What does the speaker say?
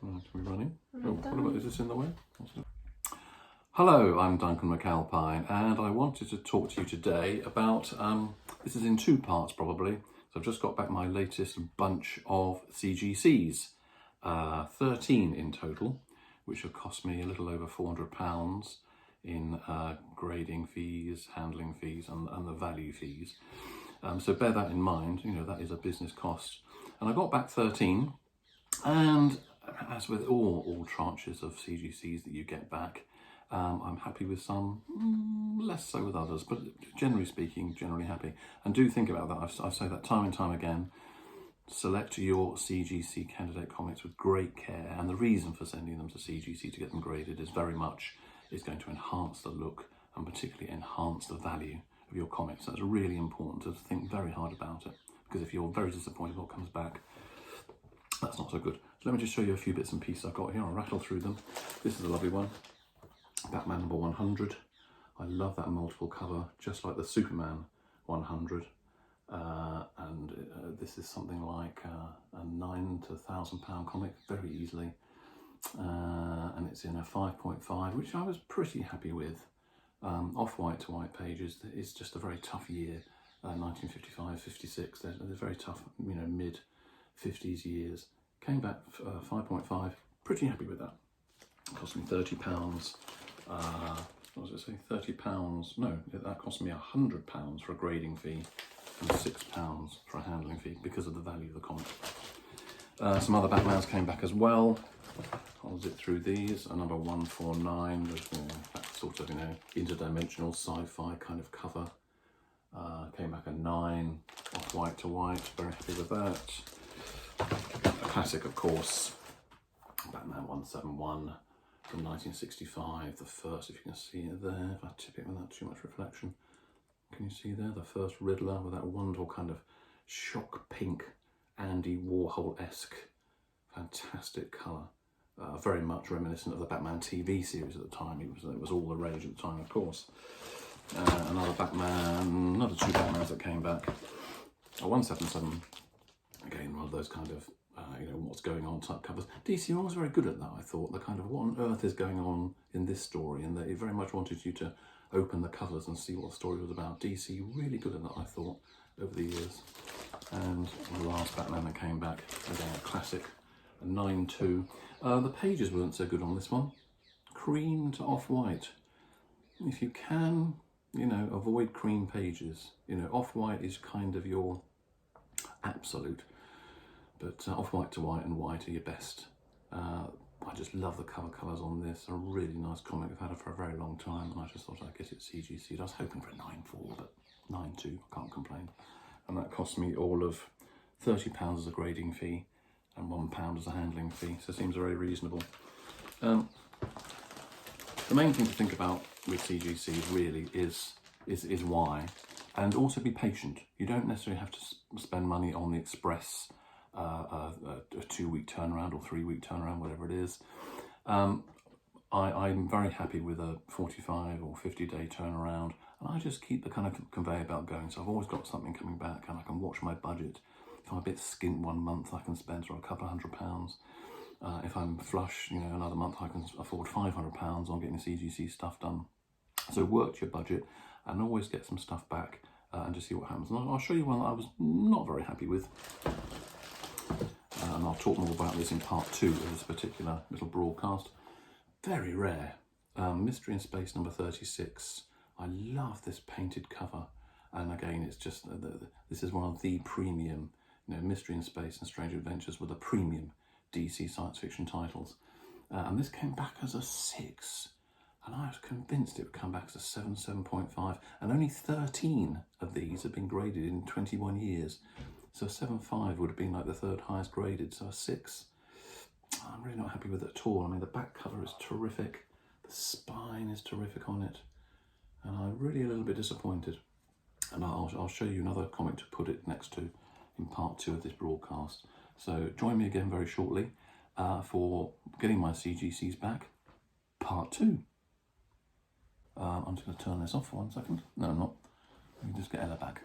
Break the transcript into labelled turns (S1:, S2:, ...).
S1: Right, are we running? Oh, what about, is this in the way? Hello, I'm Duncan McAlpine, and I wanted to talk to you today about, this is in two parts probably, so I've just got back my latest bunch of CGCs, 13 in total, which have cost me a little over £400 in grading fees, handling fees and the value fees. So bear that in mind, you know, that is a business cost. And I got back 13, and as with all tranches of CGCs that you get back, I'm happy with some, less so with others, but generally speaking, generally happy. And do think about that. I say that time and time again. Select your CGC candidate comics with great care, and the reason for sending them to CGC to get them graded is very much it's going to enhance the look and particularly enhance the value of your comics. So it's really important to think very hard about it, because if you're very disappointed what comes back, that's not so good. So let me just show you a few bits and pieces I've got here. I'll rattle through them. This is a lovely one. Batman number 100. I love that multiple cover, just like the Superman 100. This is something like a £9 to £1,000 comic, very easily. And it's in a 5.5, which I was pretty happy with. Off-white to white pages. It's just a very tough year, 1955, 56. They're very tough, you know, mid-50s years. Came back 5.5, pretty happy with that. It cost me £30. What was it say? £30? No, that cost me £100 for a grading fee and £6 for a handling fee because of the value of the comic. Some other Batmans came back as well. I'll zip through these. A number 149 with, you know, that sort of, you know, interdimensional sci-fi kind of cover. Came back a 9, off white to white. Very happy with that. A classic, of course, Batman 171 from 1965. The first, if you can see it there, if I tip it without too much reflection, can you see there the first Riddler with that wonderful kind of shock pink, Andy Warhol-esque, fantastic colour. Very much reminiscent of the Batman TV series at the time. It was all the rage at the time, of course. Another Batman, another two Batmans that came back. A 177, again, one of those kind of, you know, what's going on type covers. DC were always very good at that, I thought. The kind of, what on earth is going on in this story? And they very much wanted you to open the covers and see what the story was about. DC really good at that, I thought, over the years. And the last Batman that came back, again, a classic, a 9.2. The pages weren't so good on this one. Cream to off-white. If you can, you know, avoid cream pages. You know, off-white is kind of your absolute. But off-white to white and white are your best. I just love the cover colours on this. A really nice comic. I've had it for a very long time, and I just thought I'd get it CGC'd. I was hoping for a 9.4, but 9.2, I can't complain. And that cost me all of £30 as a grading fee and £1 as a handling fee, so it seems very reasonable. The main thing to think about with CGCs really is why, and also be patient. You don't necessarily have to spend money on the express a 2-week turnaround or 3-week turnaround, whatever it is. I'm very happy with a 45 or 50-day turnaround, and I just keep the kind of conveyor belt going. So I've always got something coming back, and I can watch my budget. If I'm a bit skint one month, I can spend sort of a couple of £100. If I'm flush, you know, another month, I can afford £500 on getting the CGC stuff done. So work your budget and always get some stuff back and just see what happens. And I'll show you one that I was not very happy with. And I'll talk more about this in part 2 of this particular little broadcast. Very rare. Mystery in Space number 36. I love this painted cover. And again, it's just, this is one of the premium, you know, Mystery in Space and Strange Adventures were the premium DC science fiction titles. And this came back as a 6. And I was convinced it would come back as a 7, 7.5. And only 13 of these have been graded in 21 years. So a 7.5 would have been like the third highest graded, so a 6. I'm really not happy with it at all. I mean, the back cover is terrific. The spine is terrific on it. And I'm really a little bit disappointed. And I'll show you another comic to put it next to in part 2 of this broadcast. So join me again very shortly for getting my CGCs back, part 2. I'm just going to turn this off for 1 second. No, I'm not. Let me just get Ella back.